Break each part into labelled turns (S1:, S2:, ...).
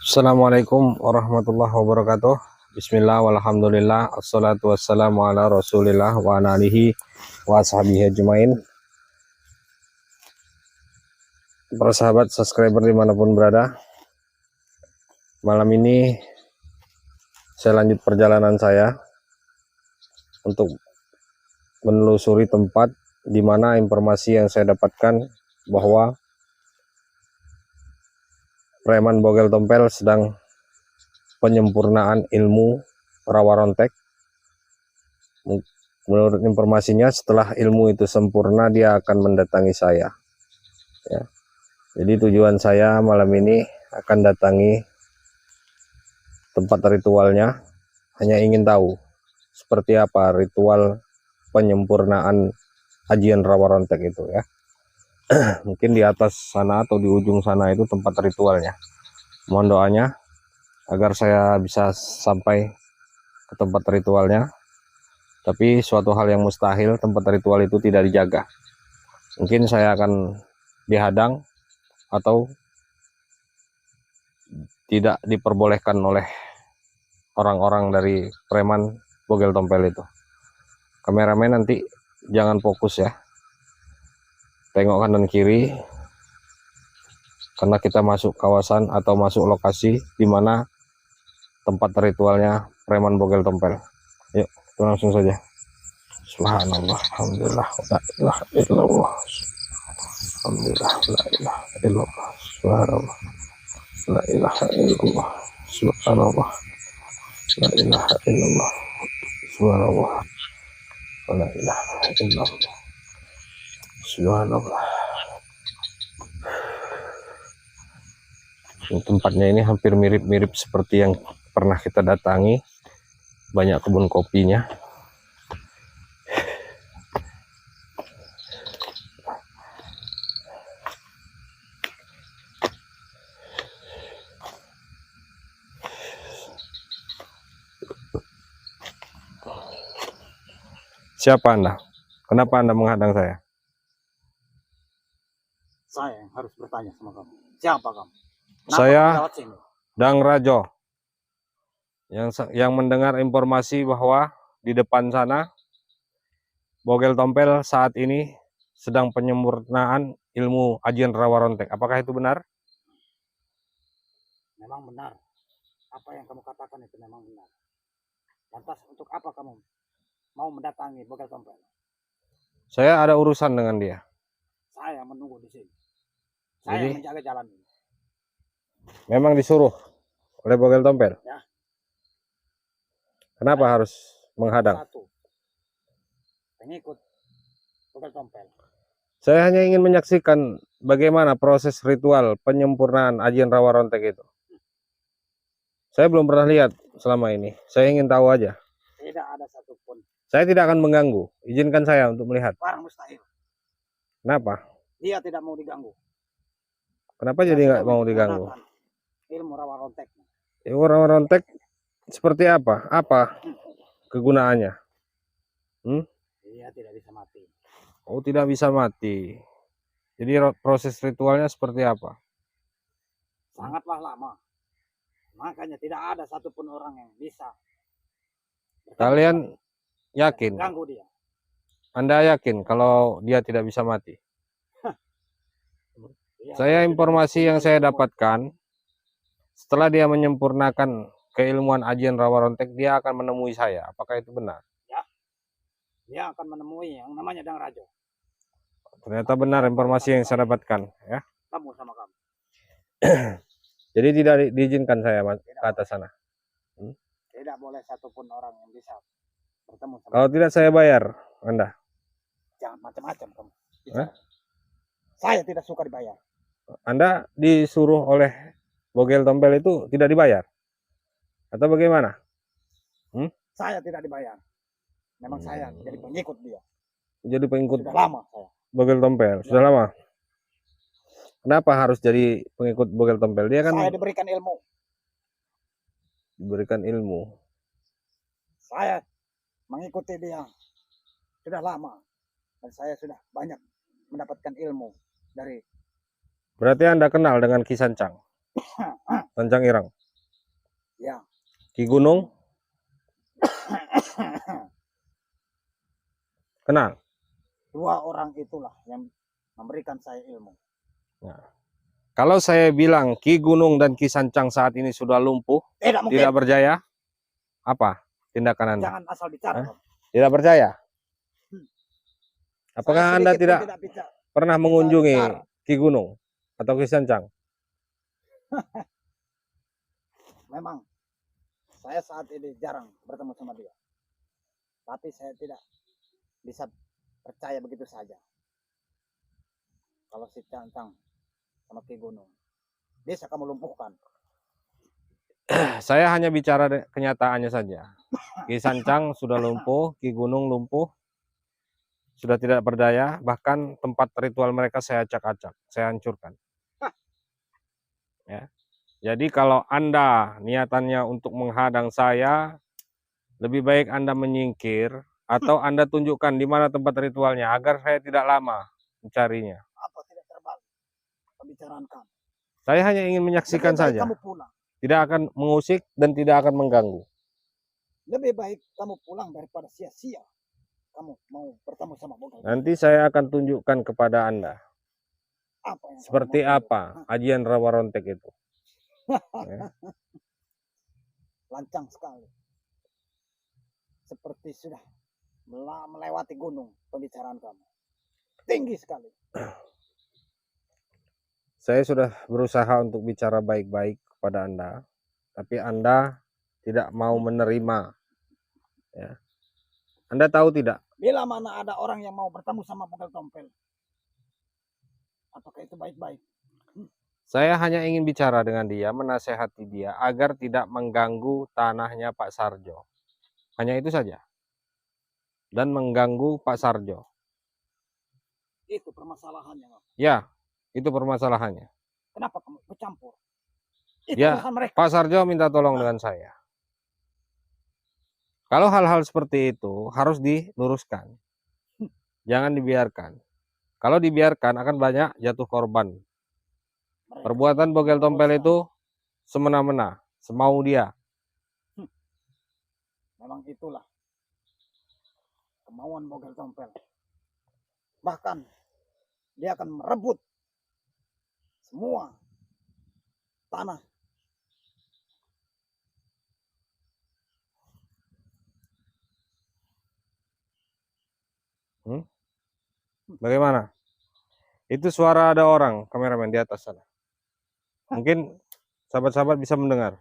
S1: Assalamualaikum warahmatullahi wabarakatuh. Bismillah walhamdulillah. Assalatu wassalamu ala rasulillah wa ala alihi wa sahbihi ajmain. Para sahabat subscriber dimanapun berada, malam ini saya lanjut perjalanan saya untuk menelusuri tempat di mana informasi yang saya dapatkan bahwa preman Bogel Tompel sedang penyempurnaan ilmu rawarontek. Menurut informasinya, setelah ilmu itu sempurna, dia akan mendatangi saya ya. Jadi tujuan saya malam ini akan datangi tempat ritualnya, hanya ingin tahu seperti apa ritual penyempurnaan ajian rawarontek itu ya. Mungkin di atas sana atau di ujung sana itu tempat ritualnya. Mohon doanya agar saya bisa sampai ke tempat ritualnya. Tapi suatu hal yang mustahil, tempat ritual itu tidak dijaga. Mungkin saya akan dihadang atau tidak diperbolehkan oleh orang-orang dari preman Bogel Tompel itu. Kameramen nanti jangan fokus ya, tengok kanan kiri, karena kita masuk kawasan atau masuk lokasi di mana tempat ritualnya preman Bogel Tompel. Yuk, kita langsung saja. Subhanallah, alhamdulillah, la ilaha illallah, alhamdulillah, la ilaha illallah, subhanallah, la ilaha illallah, subhanallah, la ilaha illallah, subhanallah, la ilaha illallah, subhanallah. Tempatnya ini hampir mirip-mirip seperti yang pernah kita datangi, banyak kebun kopinya. Siapa Anda? Kenapa Anda menghadang saya?
S2: Saya yang harus bertanya sama kamu. Siapa kamu? Kenapa
S1: Saya
S2: kamu lewat sini?
S1: Dang Rajo yang mendengar informasi bahwa di depan sana Bogel Tompel saat ini sedang penyempurnaan ilmu ajian rawarontek. Apakah itu benar?
S2: Memang benar. Apa yang kamu katakan itu memang benar. Lantas untuk apa kamu mau mendatangi Bogel Tompel?
S1: Saya ada urusan dengan dia.
S2: Saya menunggu di sini. Saya
S1: Jadi
S2: menjaga jalan ini.
S1: memang disuruh oleh Bogel Tompel?
S2: Ya.
S1: Kenapa
S2: Saya
S1: harus menghadang?
S2: satu pengikut Bogel Tompel.
S1: Saya hanya ingin menyaksikan bagaimana proses ritual penyempurnaan ajian rawarontek itu. Saya belum pernah lihat selama ini. Saya ingin tahu aja.
S2: Tidak ada satupun.
S1: Saya tidak akan mengganggu. Izinkan saya untuk melihat.
S2: Barang mustahil.
S1: Kenapa?
S2: Dia tidak mau diganggu.
S1: Kenapa jadi nggak mau diganggu?
S2: Ilmu rawarontek.
S1: Ilmu rawarontek seperti apa? Apa kegunaannya?
S2: Dia tidak bisa mati.
S1: Oh, tidak bisa mati. Jadi proses ritualnya seperti apa?
S2: Sangatlah lama. Makanya tidak ada satupun orang yang bisa.
S1: Kalian yakin?
S2: Ganggu dia.
S1: Anda yakin kalau dia tidak bisa mati? Saya informasi yang saya dapatkan, setelah dia menyempurnakan keilmuan ajian rawarontek, dia akan menemui saya. Apakah itu benar?
S2: Ya, dia akan menemui yang namanya Dang Rajo.
S1: Ternyata benar informasi yang saya dapatkan ya.
S2: Kamu sama kamu.
S1: Jadi tidak diizinkan saya ke atas sana.
S2: Tidak boleh satupun orang yang bisa bertemu sama
S1: Kalau tidak saya bayar Anda.
S2: Jangan macam-macam kamu. Saya tidak suka dibayar.
S1: Anda disuruh oleh Bogel Tompel itu tidak dibayar? Atau bagaimana?
S2: Saya tidak dibayar. Memang saya jadi pengikut dia.
S1: Jadi pengikut
S2: Sudah lama saya.
S1: Bogel Tompel. Sudah lama. Kenapa harus jadi pengikut Bogel Tompel? Dia kan
S2: Saya diberikan ilmu.
S1: Diberikan ilmu.
S2: Saya mengikuti dia sudah lama. Dan saya sudah banyak mendapatkan ilmu dari.
S1: Berarti Anda kenal dengan Ki Sancang? Sancang Ireng?
S2: Ya.
S1: Ki Gunung? Kenal?
S2: Dua orang itulah yang memberikan saya ilmu.
S1: Nah, kalau saya bilang Ki Gunung dan Ki Sancang saat ini sudah lumpuh,
S2: Tidak mungkin.
S1: tidak berjaya, apa tindakan Anda?
S2: Jangan asal bicara.
S1: Hah? Tidak percaya? Apakah
S2: Saya
S1: Anda
S2: sedikit pun
S1: tidak
S2: bicara.
S1: pernah
S2: Bisa
S1: mengunjungi
S2: bicara.
S1: Ki Gunung atau Ki Sancang?
S2: Memang saya saat ini jarang bertemu sama dia. Tapi saya tidak bisa percaya begitu saja. Kalau si Cancang sama Ki Gunung bisa kamu lumpuhkan.
S1: Saya hanya bicara kenyataannya saja. Ki Sancang sudah lumpuh, Ki Gunung lumpuh, sudah tidak berdaya, bahkan tempat ritual mereka saya acak-acak, saya hancurkan. Ya. Jadi kalau Anda niatannya untuk menghadang saya, lebih baik Anda menyingkir atau Anda tunjukkan di mana tempat ritualnya agar saya tidak lama mencarinya.
S2: Apa tidak terbalik pembicaraan kamu?
S1: Saya hanya ingin menyaksikan
S2: Lebih baik
S1: saja,
S2: kamu pulang.
S1: tidak akan mengusik dan tidak akan mengganggu.
S2: Lebih baik kamu pulang daripada sia-sia kamu mau bertemu sama Bogal.
S1: Nanti saya akan tunjukkan kepada Anda
S2: Apa yang
S1: seperti
S2: kamu mau
S1: apa ajian rawa rontek itu. Ya.
S2: Lancang sekali. Seperti sudah melewati gunung pembicaraan kamu. Tinggi sekali.
S1: Saya sudah berusaha untuk bicara baik-baik kepada Anda, tapi Anda tidak mau menerima. Ya. Anda tahu tidak?
S2: Bila mana ada orang yang mau bertemu sama Bogal Tompel, apakah itu baik-baik?
S1: Saya hanya ingin bicara dengan dia, menasehati dia agar tidak mengganggu tanahnya Pak Sarjo. Hanya itu saja. Dan mengganggu Pak Sarjo.
S2: Itu permasalahannya.
S1: Ya, itu permasalahannya.
S2: Kenapa kamu bercampur? Itu
S1: Ya,
S2: urusan mereka.
S1: Pak Sarjo minta tolong dengan saya. Kalau hal-hal seperti itu harus diluruskan. Jangan dibiarkan. Kalau dibiarkan akan banyak jatuh korban.
S2: Mereka
S1: Perbuatan Bogal Tompel itu semena-mena, semau dia.
S2: memang itulah kemauan Bogal Tompel. Bahkan dia akan merebut semua tanah.
S1: Bagaimana? Itu suara ada orang, kameramen di atas sana. Mungkin sahabat-sahabat bisa mendengar.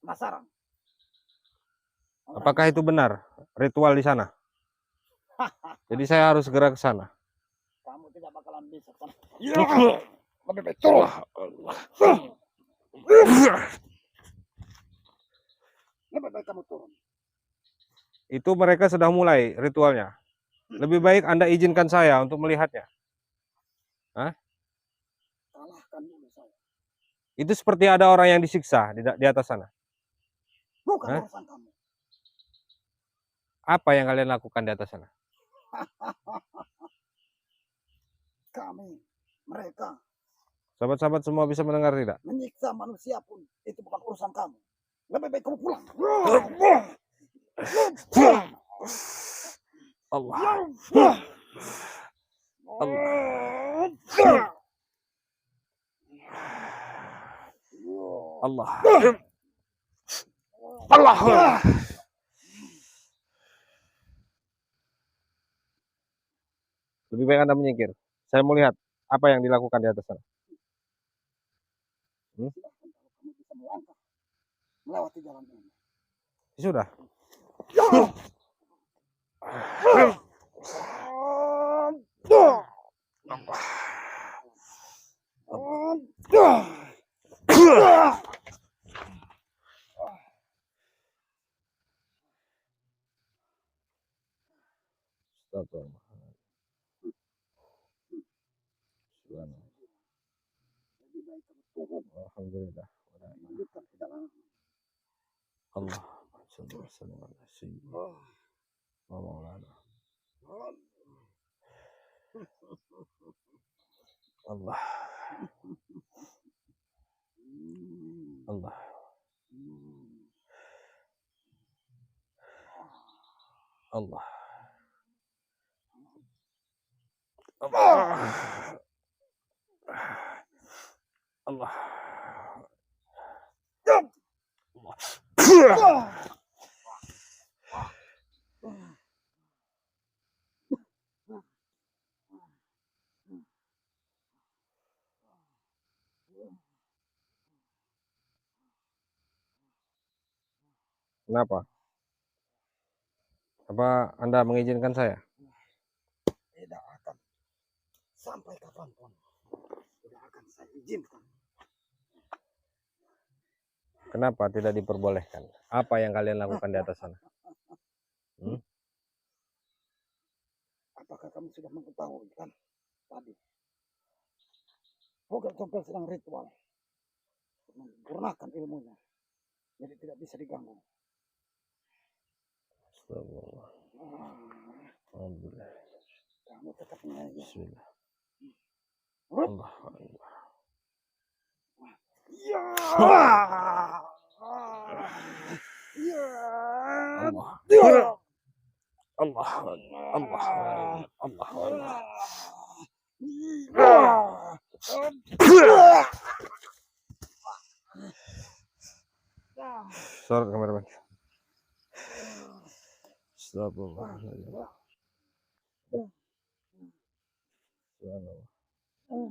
S2: Penasaran?
S1: Apakah itu benar ritual di sana? Jadi saya harus segera ke sana.
S2: Kamu tidak bakalan bisa sana. Ya, lebih baik turun. Lebih baik kamu turun.
S1: Itu mereka sudah mulai ritualnya. Lebih baik Anda izinkan saya untuk melihatnya. Hah?
S2: Kalahkan dulu saya.
S1: Itu seperti ada orang yang disiksa di atas sana.
S2: Bukan
S1: Hah?
S2: urusan kamu.
S1: Apa yang kalian lakukan di atas sana?
S2: Kami, mereka
S1: Sahabat-sahabat semua bisa mendengar tidak?
S2: menyiksa manusia pun itu bukan urusan kamu. Lebih baik kamu pulang.
S1: Allah. Allah. Allah. Allah. Lebih baik Anda menyingkir. Saya mau lihat apa yang dilakukan di atas sana.
S2: Kamu bisa melangkah melewati jalan ini.
S1: Sudah. Alhamdulillah. Allah. Allah. Allah. Allah. Allah. Allah. Kenapa? Apa Anda mengizinkan saya?
S2: Tidak akan. Sampai kapanpun. Tidak akan saya izinkan.
S1: Kenapa tidak diperbolehkan? Apa yang kalian lakukan di atas sana?
S2: Apakah kamu sudah mengetahui kan tadi Vogel Tompel sedang ritual menyempurnakan ilmunya, jadi tidak bisa diganggu.
S1: Astagfirullah. Alhamdulillah.
S2: Kamu tetap mengaji.
S1: Bismillah.
S2: Allah.
S1: Allah.
S2: Ya. Ya.
S1: Allah. Allah. Allah. Allah. Allah. Sorot kameramen. Astagfirullah. Allah. Allah. Allah.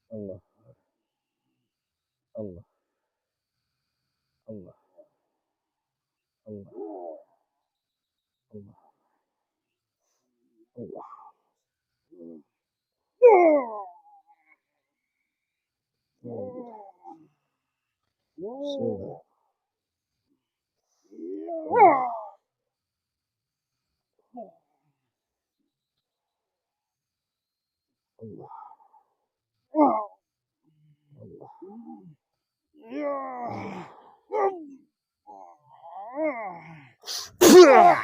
S1: Allah. Allah. Allah. Allah. Bismillah. Allah. Bismillah.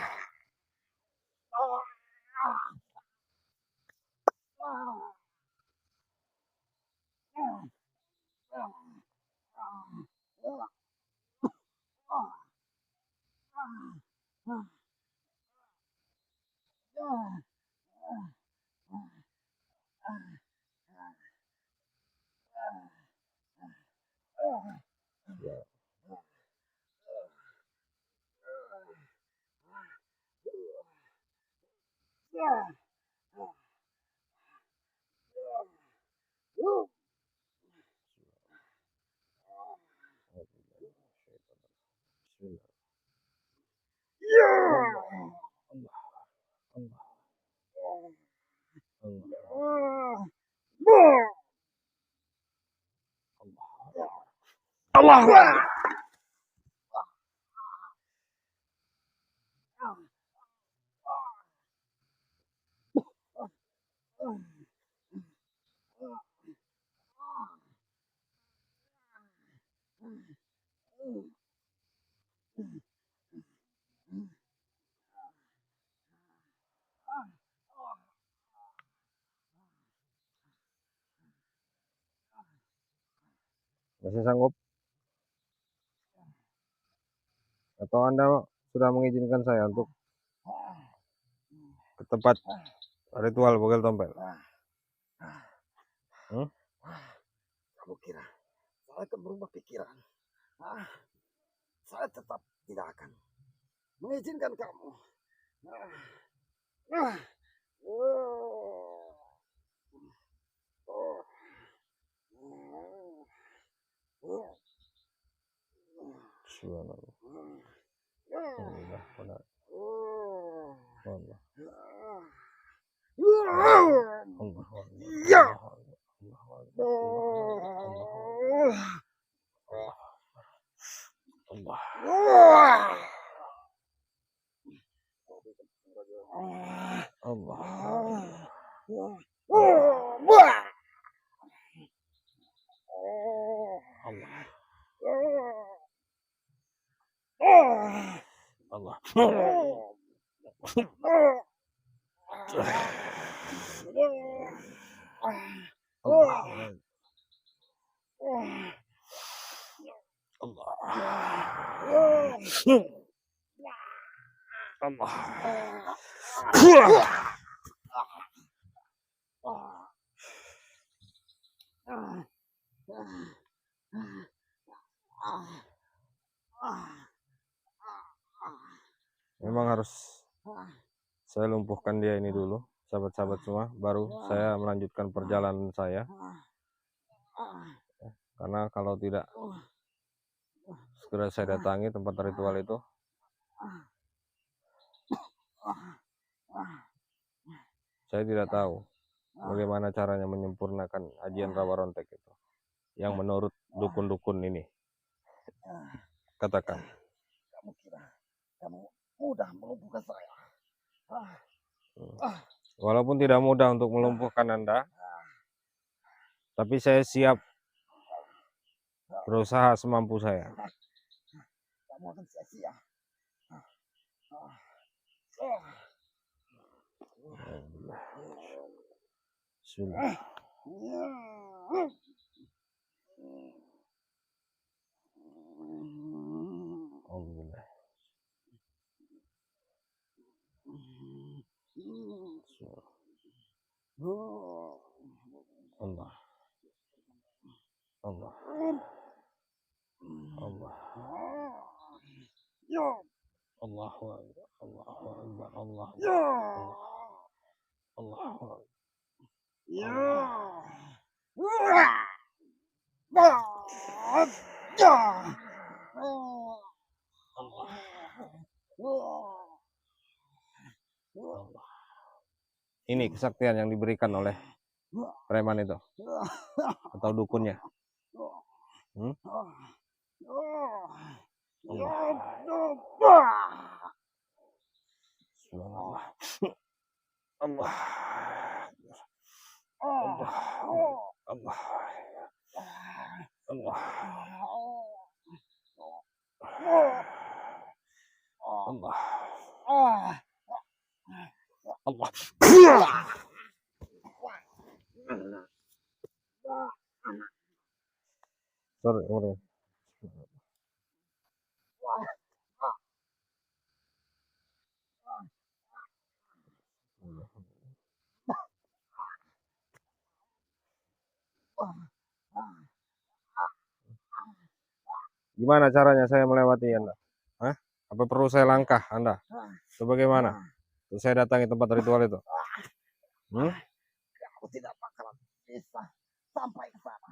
S1: Allah. Masih sanggup? Atau Anda sudah mengizinkan saya untuk ke tempat ritual Vogel Tompel?
S2: Kamu kira saya akan berubah pikiran? Saya tetap tidak akan mengizinkan kamu.
S1: Subhanallah. Alhamdulillah. Memang harus saya lumpuhkan dia ini dulu, sahabat-sahabat semua, baru saya melanjutkan perjalanan saya. Karena kalau tidak segera saya datangi tempat ritual itu, saya tidak tahu bagaimana caranya menyempurnakan ajian rawa rontek itu yang menurut dukun-dukun ini. Katakan.
S2: Kamu kira kamu mudah melumpuhkan saya?
S1: Walaupun tidak mudah untuk melumpuhkan Anda, tapi saya siap berusaha semampu saya.
S2: Kamu akan sia-sia.
S1: Bismillah. Alhamdulillah. Allah. Allah. Allah. Allahu Akbar. Allahu Akbar. Allahu Akbar. Allahu Akbar. Ini kesaktian yang diberikan oleh preman itu atau dukunnya. Allah. Allah. Allah. Allah. Allah. Allah. Allah. Sorry. Gimana caranya saya melewati Anda? Hah? Apa perlu saya langkah Anda? Atau bagaimana? Terus saya datangi tempat ritual itu.
S2: Kamu tidak bakalan bisa sampai ke sana.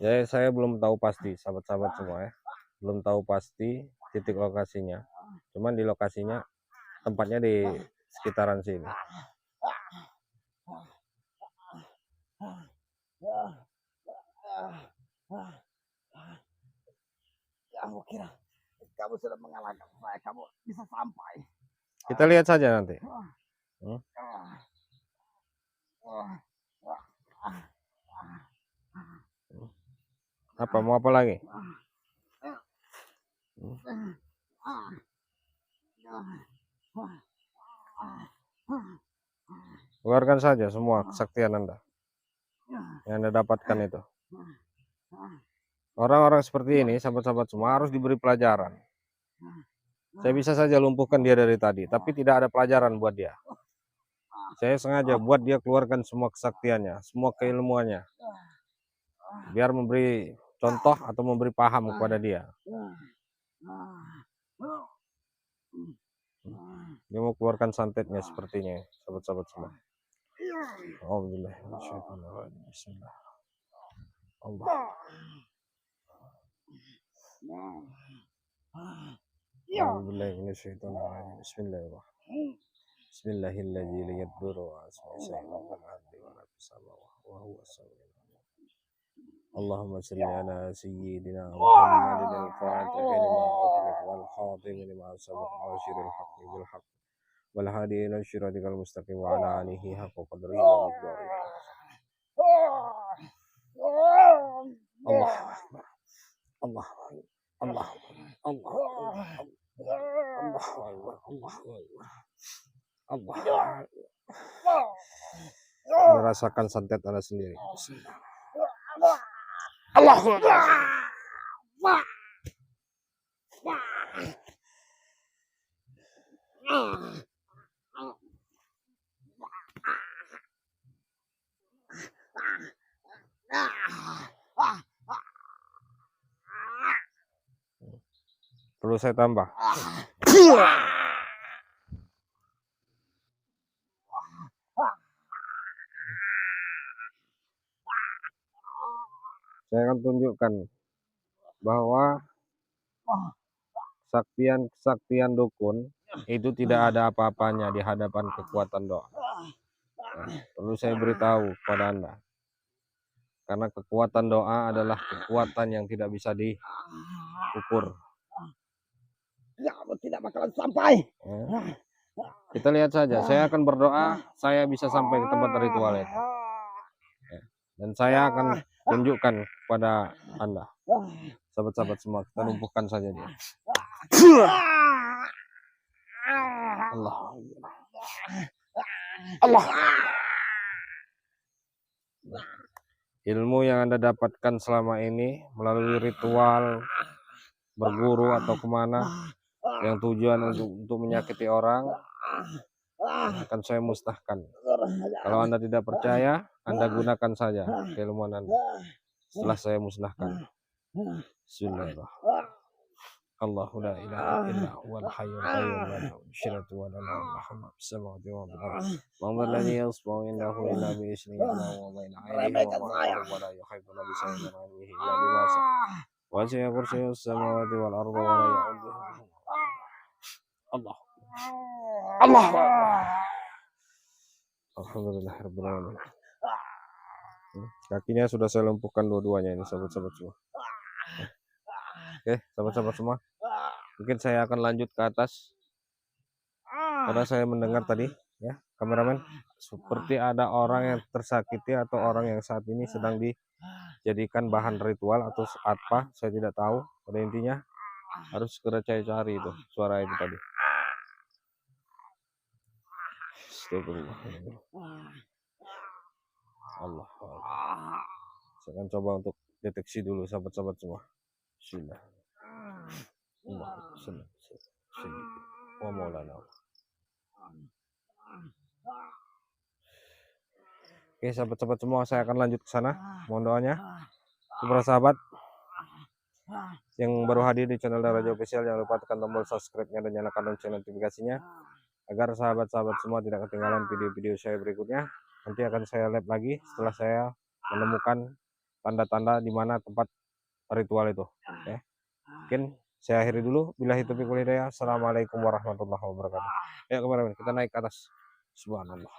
S1: Ya, saya belum tahu pasti, sahabat-sahabat semua ya. Belum tahu pasti titik lokasinya. Cuman di lokasinya, tempatnya di sekitaran sini.
S2: Kamu kira kamu sudah mengalahkan saya, kamu bisa sampai.
S1: Kita lihat saja nanti. Apa mau apa lagi? Keluarkan saja semua kesaktian Anda yang Anda dapatkan itu. Orang-orang seperti ini, sahabat-sahabat semua, harus diberi pelajaran. Saya bisa saja lumpuhkan dia dari tadi, tapi tidak ada pelajaran buat dia. Saya sengaja buat dia keluarkan semua kesaktiannya, semua keilmuannya, biar memberi contoh atau memberi paham kepada dia. Dia mau keluarkan santetnya sepertinya, sahabat-sahabat semua. Alhamdulillah. Bismillah. Allah. A'udzu billahi minasyaitonir rajim. Bismillahirrahmanirrahim. Bismillahilladzi la yadurru ma'a ismihi syai'un fil ardi wa la fis samawati wa huwas samiul alim. Allahumma shalli ala sayyidina Muhammadin al-fatih lima ughliq wal khatim lima sabaq nasyiril haqqi bil haqq wal hadi ila siratikal mustaqim wa ala alihi haqqa qadrihi wa miqdarihi. Allah Akbar. Allah Allah Allah Allah Allah Allah. Merasakan santet Anda sendiri. Allah. Perlu saya tambah? Saya akan tunjukkan bahwa kesaktian dukun itu tidak ada apa-apanya di hadapan kekuatan doa. Nah, perlu saya beritahu kepada Anda, karena kekuatan doa adalah kekuatan yang tidak bisa diukur.
S2: Tidak bakalan sampai.
S1: Kita lihat saja, saya akan berdoa, saya bisa sampai ke tempat ritual itu. Dan saya akan tunjukkan kepada Anda, sahabat-sahabat semua, kita lumpuhkan saja dia. Allah. Allah. Ilmu yang Anda dapatkan selama ini melalui ritual, berguru atau kemana, yang tujuan untuk menyakiti orang, akan saya musnahkan. Kalau Anda tidak percaya, Anda gunakan saja keilmuan Anda setelah saya musnahkan. Bismillahirrahmanirrahim. Allahu la ilaha illa huwal hayyul qayyum la ta'khudhuhu wa la yahmuhu as-samawati wa al-ardh. Wa alladhi yasma'u indahu illa bi ismihi wa baina aydihi wa la yuhituna bi shay'in min ilmihi illa bima sha'a. Wa wasi'a kursiyyuhu as-samawati wal ardha wa la ya'uduhu. Allah. Allah. Alhamdulillahirabbil alamin. Kakinya sudah saya lumpuhkan dua-duanya ini, sahabat-sahabat semua. Oke, sahabat-sahabat semua. Mungkin saya akan lanjut ke atas. Karena saya mendengar tadi, ya, kameramen, seperti ada orang yang tersakiti atau orang yang saat ini sedang dijadikan bahan ritual atau apa, saya tidak tahu. Pada intinya harus segera cari itu suara itu tadi. Astagfirullahaladzim. Allah. Saya akan coba untuk deteksi dulu, sahabat-sahabat semua. Bismillah. Wa maulana. Oke, sahabat-sahabat semua, saya akan lanjut ke sana. Mohon doanya. Para sahabat yang baru hadir di channel Daraja Official, jangan lupa tekan tombol subscribe-nya dan nyalakan lonceng notifikasinya agar sahabat-sahabat semua tidak ketinggalan video-video saya berikutnya. Nanti akan saya live lagi setelah saya menemukan tanda-tanda di mana tempat ritual itu. Ya. Mungkin saya akhiri dulu. Billahi taufiq wal hidayah. Assalamualaikum warahmatullahi wabarakatuh. Ya, kemarin kita naik ke atas. Subhanallah.